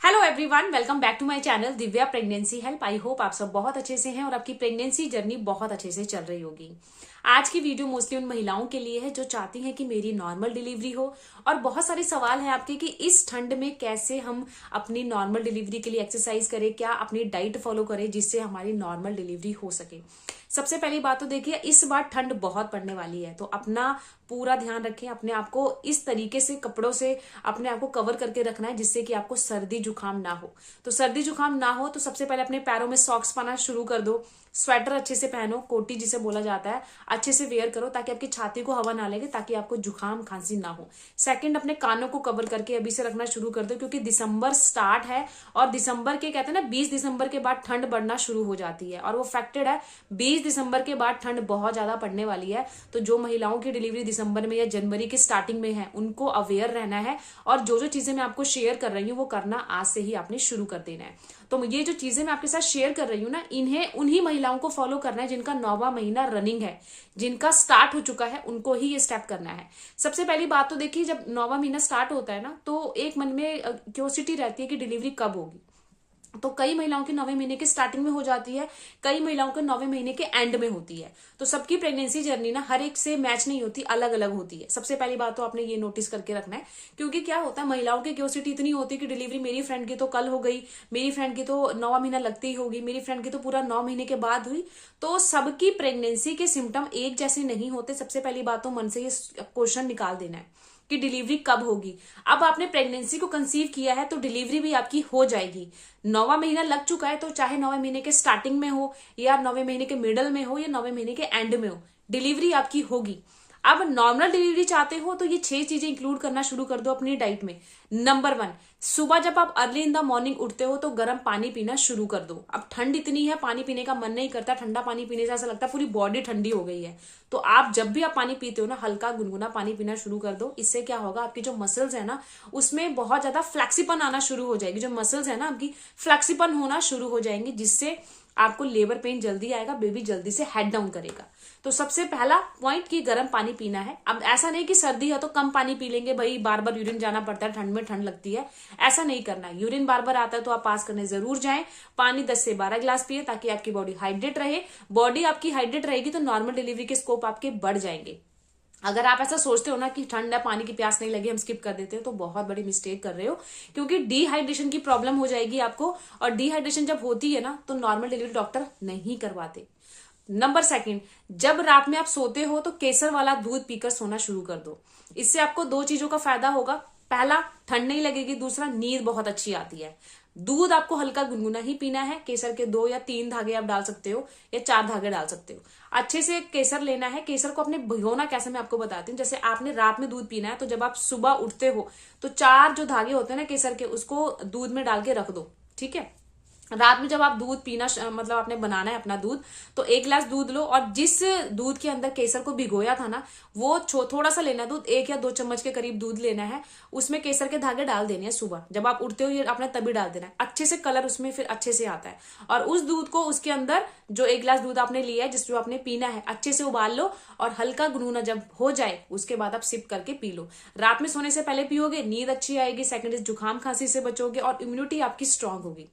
Hello everyone, welcome back to my channel Divya pregnancy help. I hope आप सब बहुत अच्छे से हैं और आपकी प्रेगनेंसी जर्नी बहुत अच्छे से चल रही होगी। आज की वीडियो मोस्टली उन महिलाओं के लिए है जो चाहती हैं कि मेरी नॉर्मल डिलीवरी हो, और बहुत सारे सवाल हैं आपके कि इस ठंड में कैसे हम अपनी नॉर्मल डिलीवरी के लिए एक्सरसाइज करें, क्या अपनी डाइट फॉलो करें जिससे हमारी नॉर्मल डिलीवरी हो सके। सबसे पहली बात तो देखिए, इस बार ठंड बहुत पड़ने वाली है, तो अपना पूरा ध्यान रखें। अपने आप को इस तरीके से कपड़ों से अपने आप को कवर करके रखना है जिससे कि आपको सर्दी जुकाम ना हो। तो सर्दी जुकाम ना हो तो सबसे पहले अपने पैरों में सॉक्स पहनना शुरू कर दो। स्वेटर अच्छे से पहनो, कोटी जिसे बोला जाता है, अच्छे से वेयर करो ताकि आपकी छाती को हवा ना लगे, ताकि आपको जुकाम खांसी ना हो। सेकंड, अपने कानों को कवर करके अभी से रखना शुरू कर दो, क्योंकि दिसंबर स्टार्ट है और दिसंबर के कहते हैं ना 20 दिसंबर के बाद ठंड बढ़ना शुरू हो जाती है, और वो फैक्टेड है। 20 दिसंबर के बाद ठंड बहुत ज्यादा पड़ने वाली है। तो जो महिलाओं की डिलीवरी दिसंबर में या जनवरी के स्टार्टिंग में है उनको अवेयर रहना है, और जो जो चीजें मैं आपको शेयर कर रही हूँ वो करना आज से ही आपने शुरू कर देना है। तो ये जो चीजें मैं आपके साथ शेयर कर रही हूँ ना, इन्हें उन्हीं महिलाओं को फॉलो करना है जिनका 9वां महीना रनिंग है, जिनका स्टार्ट हो चुका है, उनको ही ये स्टेप करना है। सबसे पहली बात तो देखिए, जब 9वां महीना स्टार्ट होता है ना, तो एक मन में क्यूरियोसिटी रहती है कि डिलीवरी कब होगी। तो कई महिलाओं की 9वें महीने के स्टार्टिंग में हो जाती है, कई महिलाओं के 9वें महीने के एंड में होती है। तो सबकी प्रेगनेंसी जर्नी ना हर एक से मैच नहीं होती, अलग अलग होती है। सबसे पहली बात तो आपने ये नोटिस करके रखना है, क्योंकि क्या होता है, महिलाओं की क्यूरियोसिटी इतनी होती है कि डिलीवरी मेरी फ्रेंड की तो कल हो गई, मेरी फ्रेंड की तो 9वां महीना लगती ही होगी, मेरी फ्रेंड की तो पूरा 9 महीने के बाद हुई। तो सबकी प्रेगनेंसी के सिम्टम एक जैसे नहीं होते। सबसे पहली बात तो मन से ये क्वेश्चन निकाल देना है कि डिलीवरी कब होगी। अब आपने प्रेगनेंसी को कंसीव किया है तो डिलीवरी भी आपकी हो जाएगी। 9वां महीना लग चुका है तो चाहे 9वें महीने के स्टार्टिंग में हो, या 9वें महीने के मिडल में हो, या 9वें महीने के एंड में हो, डिलीवरी आपकी होगी। अब नॉर्मल डिलीवरी चाहते हो तो ये 6 चीजें इंक्लूड करना शुरू कर दो अपनी डाइट में। नंबर 1, सुबह जब आप अर्ली इन द मॉर्निंग उठते हो तो गर्म पानी पीना शुरू कर दो। अब ठंड इतनी है, पानी पीने का मन नहीं करता, ठंडा पानी पीने से ऐसा लगता है पूरी बॉडी ठंडी हो गई है। तो आप जब भी आप पानी पीते हो ना, हल्का गुनगुना पानी पीना शुरू कर दो। इससे क्या होगा, आपकी जो मसल्स है ना उसमें बहुत ज्यादा फ्लेक्सीपन आना शुरू हो जाएगी। जो मसल्स है ना आपकी फ्लेक्सीपन होना शुरू हो जाएंगी, जिससे आपको लेबर पेन जल्दी आएगा, बेबी जल्दी से हेड डाउन करेगा। तो सबसे पहला पॉइंट कि गर्म पानी पीना है। अब ऐसा नहीं कि सर्दी है तो कम पानी पी लेंगे, भाई बार बार यूरिन जाना पड़ता है, ठंड में ठंड लगती है, ऐसा नहीं करना। यूरिन बार बार आता है तो आप पास करने जरूर जाएं। पानी 10 से 12 गिलास पिए ताकि आपकी बॉडी हाइड्रेट रहे। बॉडी आपकी हाइड्रेट रहेगी तो नॉर्मल डिलीवरी के स्कोप आपके बढ़ जाएंगे। अगर आप ऐसा सोचते हो ना कि ठंड है, पानी की प्यास नहीं लगी, हम स्किप कर देते हो, तो बहुत बड़ी मिस्टेक कर रहे हो, क्योंकि डिहाइड्रेशन की प्रॉब्लम हो जाएगी आपको। और डिहाइड्रेशन जब होती है ना तो नॉर्मल डिलीवरी डॉक्टर नहीं करवाते। नंबर 2, जब रात में आप सोते हो तो केसर वाला दूध पीकर सोना शुरू कर दो। इससे आपको 2 चीजों का फायदा होगा। पहला, ठंड नहीं लगेगी, दूसरा, नींद बहुत अच्छी आती है। दूध आपको हल्का गुनगुना ही पीना है। केसर के 2 या 3 धागे आप डाल सकते हो, या 4 धागे डाल सकते हो। अच्छे से केसर लेना है। केसर को अपने भिगोना कैसे मैं आपको बताती हूँ। जैसे आपने रात में दूध पीना है, तो जब आप सुबह उठते हो तो 4 जो धागे होते हैं ना केसर के, उसको दूध में डाल के रख दो, ठीक है। रात में जब आप दूध पीना मतलब आपने बनाना है अपना दूध, तो 1 गिलास दूध लो, और जिस दूध के अंदर केसर को भिगोया था ना, वो थोड़ा सा लेना दूध, 1 या 2 चम्मच के करीब दूध लेना है। उसमें केसर के धागे डाल देने हैं सुबह जब आप उठते हो, ये आपने तभी डाल देना है। अच्छे से कलर उसमें फिर अच्छे से आता है। और उस दूध को उसके अंदर, जो 1 गिलास दूध आपने लिया है जिस जो आपने पीना है, अच्छे से उबाल लो, और हल्का गुनगुना जब हो जाए उसके बाद आप सिप करके पी लो। रात में सोने से पहले पियोगे, नींद अच्छी आएगी। सेकंड इज जुकाम खांसी से बचोगे और इम्यूनिटी आपकी स्ट्रांग होगी।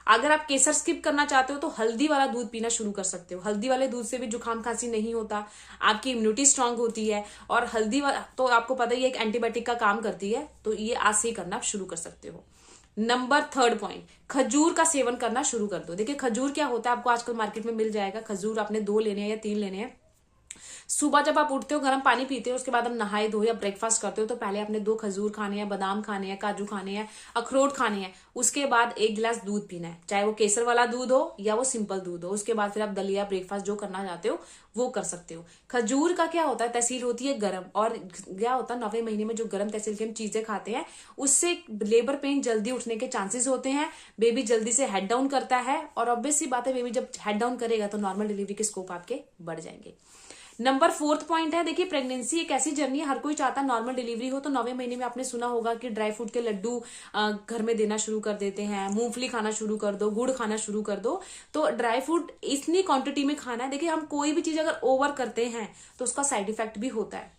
अगर आप केसर स्किप करना चाहते हो तो हल्दी वाला दूध पीना शुरू कर सकते हो। हल्दी वाले दूध से भी जुकाम खांसी नहीं होता, आपकी इम्यूनिटी स्ट्रांग होती है। और हल्दी वाला तो आपको पता ही है, एक एंटीबायोटिक का काम करती है, तो ये आज से ही करना शुरू कर सकते हो। नंबर 3 पॉइंट, खजूर का सेवन करना शुरू कर दो। देखिए खजूर क्या होता है, आपको आजकल मार्केट में मिल जाएगा। खजूर आपने 2 लेने हैं या 3 लेने हैं। सुबह जब आप उठते हो, गर्म पानी पीते हो, उसके बाद आप नहाए धो या ब्रेकफास्ट करते हो, तो पहले आपने 2 खजूर खाने हैं, बादाम खाने हैं, काजू खाने हैं, अखरोट खाने हैं। उसके बाद 1 गिलास दूध पीना है, चाहे वो केसर वाला दूध हो या वो सिंपल दूध हो। उसके बाद फिर आप दलिया, ब्रेकफास्ट जो करना चाहते हो वो कर सकते हो। खजूर का क्या होता है, तहसील होती है गर्म, और क्या होता है 9वें महीने में जो गर्म तहसील की हम चीजें खाते हैं उससे लेबर पेन जल्दी उठने के चांसेस होते हैं, बेबी जल्दी से हेड डाउन करता है, और ऑब्वियस सी बात है, बेबी जब हेड डाउन करेगा तो नॉर्मल डिलीवरी के स्कोप आपके बढ़ जाएंगे। नंबर 4 पॉइंट है, देखिए प्रेगनेंसी एक ऐसी जर्नी है, हर कोई चाहता है नॉर्मल डिलीवरी हो। तो 9वें महीने में आपने सुना होगा कि ड्राई फ्रूट के लड्डू घर में देना शुरू कर देते हैं, मूंगफली खाना शुरू कर दो, गुड़ खाना शुरू कर दो। तो ड्राई फ्रूट इतनी क्वांटिटी में खाना है। देखिए हम कोई भी चीज अगर ओवर करते हैं तो उसका साइड इफेक्ट भी होता है।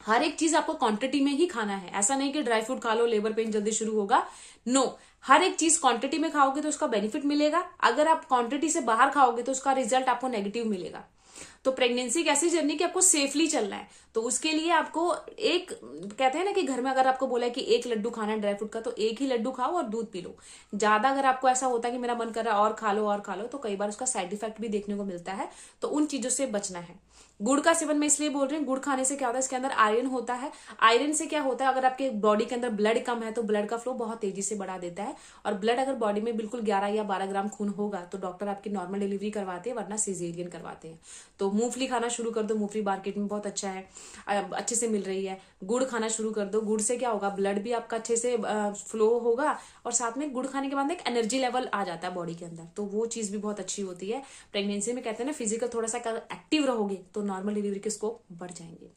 हर एक चीज आपको क्वांटिटी में ही खाना है। ऐसा नहीं कि ड्राई फ्रूट खा लो लेबर पेन जल्दी शुरू होगा, नो। हर एक चीज क्वांटिटी में खाओगे तो उसका बेनिफिट मिलेगा, अगर आप क्वांटिटी से बाहर खाओगे तो उसका रिजल्ट आपको नेगेटिव मिलेगा। तो प्रेगनेंसी एक ऐसी जर्नी कि आपको सेफली चलना है, तो उसके लिए आपको एक, कहते हैं ना कि घर में अगर आपको बोला है कि एक लड्डू खाना है ड्राई फ्रूट का, तो एक ही लड्डू खाओ और दूध पी लो। ज्यादा अगर आपको ऐसा होता है कि मेरा मन कर रहा है और खा लो, तो कई बार उसका साइड इफेक्ट भी देखने को मिलता है, तो उन चीजों से बचना है। गुड़ का सेवन मैं इसलिए बोल रही हूँ, गुड़ खाने से क्या होता है, इसके अंदर आयरन होता है। आयरन से क्या होता है, अगर आपके बॉडी के अंदर ब्लड कम है तो ब्लड का फ्लो बहुत तेजी से बढ़ा देता है, और ब्लड अगर बॉडी में बिल्कुल 11 या 12 ग्राम खून होगा तो डॉक्टर आपकी नॉर्मल डिलीवरी करवाते हैं, वरना सिजेरियन करवाते हैं। तो मूंगफली खाना शुरू कर दो, मूंगफली मार्केट में बहुत अच्छा है, अच्छे से मिल रही है। गुड़ खाना शुरू कर दो, गुड़ से क्या होगा, ब्लड भी आपका अच्छे से फ्लो होगा, और साथ में गुड़ खाने के बाद एक एनर्जी लेवल आ जाता है बॉडी के अंदर, तो वो चीज भी बहुत अच्छी होती है। प्रेगनेंसी में कहते हैं ना, फिजिकल थोड़ा सा एक्टिव रहोगे तो नॉर्मल डिलीवरी के स्कोप बढ़ जाएंगे।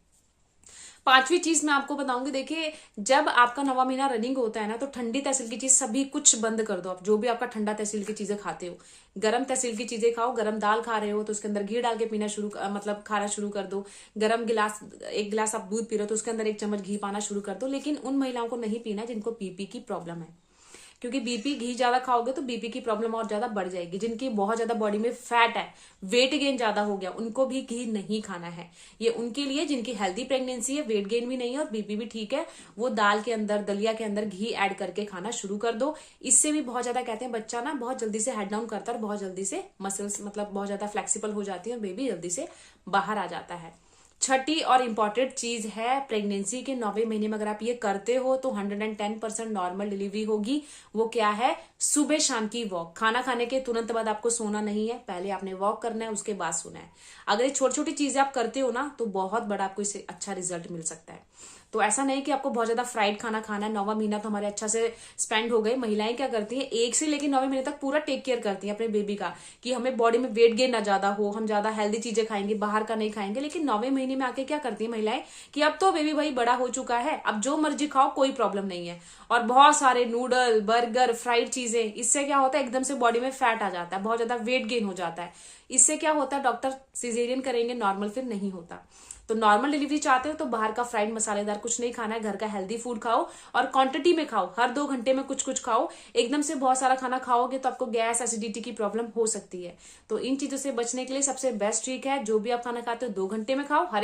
पांचवी चीज मैं आपको बताऊंगी, देखिए जब आपका 9वां महीना रनिंग होता है ना, तो ठंडी तहसील की चीज सभी कुछ बंद कर दो। आप जो भी आपका ठंडा तहसील की चीजें खाते हो, गरम तहसील की चीजें खाओ। गरम दाल खा रहे हो तो उसके अंदर घी डाल के पीना मतलब खाना शुरू कर दो। गरम गिलास, एक गिलास आप दूध पी रहे हो तो उसके अंदर 1 चम्मच घी पाना शुरू कर दो। लेकिन उन महिलाओं को नहीं पीना जिनको बीपी की प्रॉब्लम है, क्योंकि बीपी, घी ज्यादा खाओगे तो बीपी की प्रॉब्लम और ज्यादा बढ़ जाएगी। जिनकी बहुत ज्यादा बॉडी में फैट है, वेट गेन ज्यादा हो गया, उनको भी घी नहीं खाना है। ये उनके लिए जिनकी हेल्दी प्रेगनेंसी है, वेट गेन भी नहीं है और बीपी भी ठीक है, वो दाल के अंदर, दलिया के अंदर घी ऐड करके खाना शुरू कर दो। इससे भी बहुत ज्यादा, कहते हैं बच्चा ना बहुत जल्दी से हेड डाउन करता है और बहुत जल्दी से मसल्स मतलब बहुत ज्यादा फ्लेक्सिबल हो जाती है और बेबी जल्दी से बाहर आ जाता है। छठी और इम्पॉर्टेंट चीज है, प्रेगनेंसी के 9वें महीने में अगर आप ये करते हो तो 110% नॉर्मल डिलीवरी होगी। वो क्या है, सुबह शाम की वॉक। खाना खाने के तुरंत बाद आपको सोना नहीं है, पहले आपने वॉक करना है, उसके बाद सोना है। अगर ये छोटी छोटी चीजें आप करते हो ना, तो बहुत बड़ा आपको इससे अच्छा रिजल्ट मिल सकता है। तो ऐसा नहीं कि आपको बहुत ज्यादा फ्राइड खाना खाना है। 9वां महीना तो हमारे अच्छा से स्पेंड हो गए। महिलाएं क्या करती हैं, 1 से लेकर 9वें महीने तक पूरा टेक केयर करती हैं अपने बेबी का, कि हमें बॉडी में वेट गेन ना ज्यादा हो, हम ज्यादा हेल्दी चीजें खाएंगे, बाहर का नहीं खाएंगे। लेकिन 9वें महीने में आके क्या करती है महिलाएं, कि अब तो बेबी भाई बड़ा हो चुका है, अब जो मर्जी खाओ कोई प्रॉब्लम नहीं है। और बहुत सारे नूडल, बर्गर, फ्राइड चीजें, इससे क्या होता है, एकदम से बॉडी में फैट आ जाता है, बहुत ज्यादा वेट गेन हो जाता है। इससे क्या होता है, डॉक्टर सिजेरियन करेंगे, नॉर्मल फिर नहीं होता। तो नॉर्मल डिलीवरी चाहते हो तो बाहर का फ्राइड मसालेदार कुछ नहीं खाना है, घर का हेल्दी फूड खाओ और क्वांटिटी में खाओ। हर 2 घंटे में कुछ कुछ खाओ। एकदम से बहुत सारा खाना खाओगे तो आपको गैस, एसिडिटी की प्रॉब्लम हो सकती है। तो इन चीजों से बचने के लिए सबसे बेस्ट ट्रिक है, जो भी आप खाना खाते हो 2 घंटे में खाओ, हर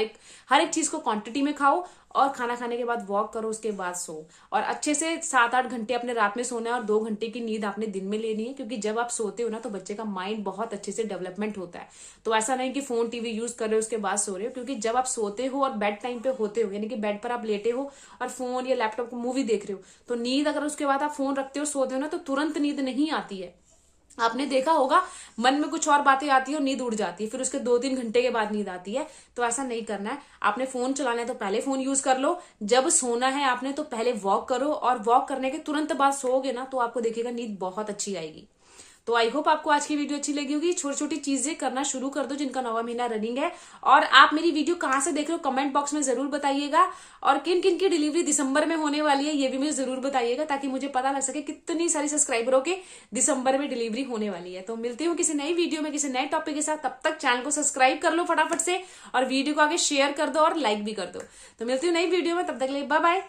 एक चीज को क्वांटिटी में खाओ, और खाना खाने के बाद वॉक करो, उसके बाद सो। और अच्छे से 7-8 घंटे अपने रात में सोना है और 2 घंटे की नींद आपने दिन में लेनी है, क्योंकि जब आप सोते हो ना तो बच्चे का माइंड बहुत अच्छे से डेवलपमेंट होता है। तो ऐसा नहीं कि फोन टीवी यूज कर रहे हो उसके बाद सो रहे हो, क्योंकि जब आप सोते हो और बेड टाइम पे होते हो, यानी कि बेड पर आप लेटे हो और फोन या लैपटॉप को मूवी देख रहे हो, तो नींद, अगर उसके बाद आप फोन रखते हो सोते हो ना, तो तुरंत नींद नहीं आती है। आपने देखा होगा, मन में कुछ और बातें आती है और नींद उड़ जाती है, फिर उसके 2-3 घंटे के बाद नींद आती है। तो ऐसा नहीं करना है। आपने फोन चलाना है तो पहले फोन यूज कर लो, जब सोना है आपने तो पहले वॉक करो, और वॉक करने के तुरंत बाद सोओगे ना तो आपको देखिएगा नींद बहुत अच्छी आएगी। तो आई होप आपको आज की वीडियो अच्छी लगी होगी। छोटी छोटी चीजें करना शुरू कर दो जिनका 9वां महीना रनिंग है। और आप मेरी वीडियो कहाँ से देख रहे हो कमेंट बॉक्स में जरूर बताइएगा, और किन किन की डिलीवरी दिसंबर में होने वाली है ये भी मुझे जरूर बताइएगा, ताकि मुझे पता लग सके कितनी सारी सब्सक्राइबरों के दिसंबर में डिलीवरी होने वाली है। तो मिलती हूँ किसी नई वीडियो में किसी नए टॉपिक के साथ। तब तक चैनल को सब्सक्राइब कर लो फटाफट से, और वीडियो को आगे शेयर कर दो और लाइक भी कर दो। तो मिलती हूँ नई वीडियो में, तब तक के लिए बाय बाय।